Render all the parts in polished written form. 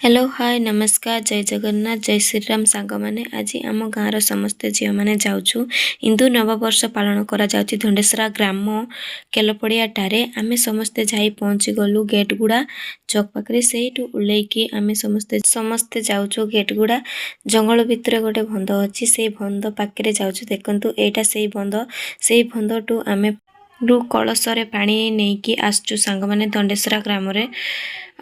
Hello hi नमस्कार जय जगन्नाथ जय श्रीराम सांग मैंने आज आम गाँव समस्ते झील मैंने जाऊँ हिंदू नववर्ष पालन करा धंडेसरा ग्राम केलपड़िया ठारे आमे समस्ते जाई पहुँची गलु गेट गुड़ा चौक पाखे से ओल्लैकी आमे समस्ते समस्ते जाऊँ गेट गुड़ा जंगल भितर गोटे बंध अच्छी से बंध पाखे जाऊँ देखु एटा से बंध टू आमे कलशरे पानी नहीं कि आसचु सांग मैंने दंडेसरा ग्राम रे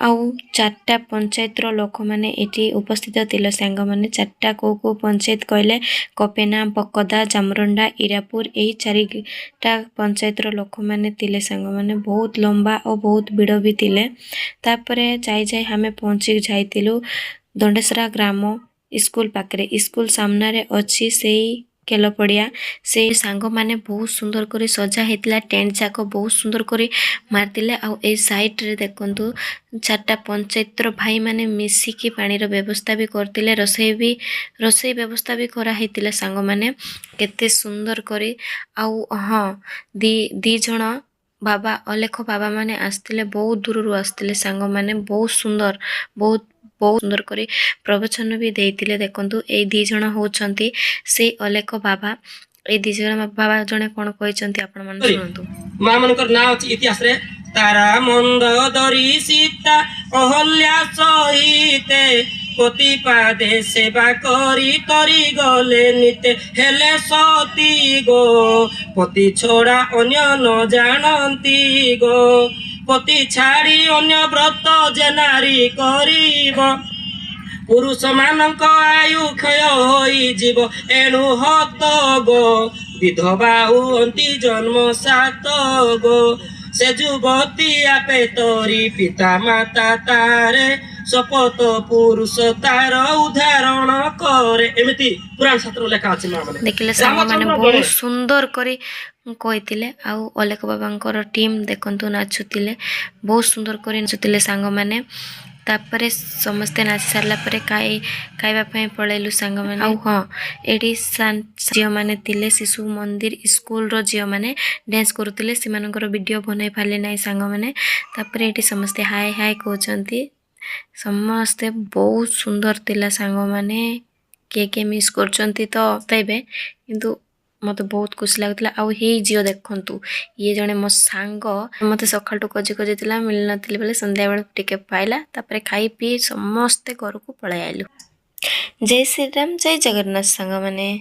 आउ चार्टा पंचायत लोक मैंने ये उपस्थित थिले सांग मैंने चार्टा को पंचायत कहले कपेना बकदा जामरंडा इरापुर यही चारिटा पंचायत लोक मैंने थिले सांग मैंने बहुत लंबा और बहुत भिड़ भी थिले तापरे जाई हमें पहुँची जाइलु दंडेसरा ग्राम स्कूल पाखे स्कूल सामने अच्छी से केलपड़िया से सांग माने बहुत सुंदर कर सजा होता टेंट जाक बहुत सुंदर कर मारते आ साइड रे देखु चार्टा पंचायत भाई माने मिसिकी पानी व्यवस्था भी करते रोसई व्यवस्था भी कराई सांग माने केते सुंदर करे हाँ दी जण बाबा अलेख बाबा माने आसते बहुत दूर आसते सांग माने बहुत सुंदर बहुत सुंदर करी प्रवचन भी देइतिले देखंतु ए दी जण होचंती से अलेख बाबा ए दी जण बाबा जणे कोन कहिसंती आपण मन सुनंतु मां मनकर ना अछि इतिहास रे तारा मंदोदरी सीता अहल्या सहिते पतिपादे सेवा करी तरी गले निते हेले सती गो पति छोड़ा अन्य न जानती गो पति छाड़ी अन्य व्रत जे नारी करिब पुरुष मानक आयु क्षय होई जीव एणु हत गो विधवा हुअंती जन्म सात गो से युवती आपे तोरी पिता माता तारे शपथ पुरुष तार उदाहरण करे एमिति पुराण शास्त्र लेखा अछि मां माने देखिले सांग माने बहुत सुंदर करी कहितिले आउ अलेख बाबांकर टीम देखंतु नाचुतिले बहुत सुंदर करी नाचुतिले सांग माने तापरे समस्ते नाच सारला परे खाइबा पळेलु सांग माने आउ हाँ एडी झियो माने तिले शिशु मंदिर स्कूल रो झियो माने डांस करुतिले सिमानकर वीडियो बनाई पाले नाही सांग माने तापरे एडी समस्ते हाय हाय कहउचंती समस्ते बहुत सुंदर तिला सांग माने के मिस करचंती तो तैबे किंतु मत बहुत खुशी लगुला आउ हे झियो देखंतु ये जने मो सांग मते सकाळ टू कजी कजी मिल नथिले बेले संध्या बेले टिके पाइला तापरे खाई पी समस्ते घर को पळाई आइलु जय श्री राम जय जगन्नाथ सांग माने।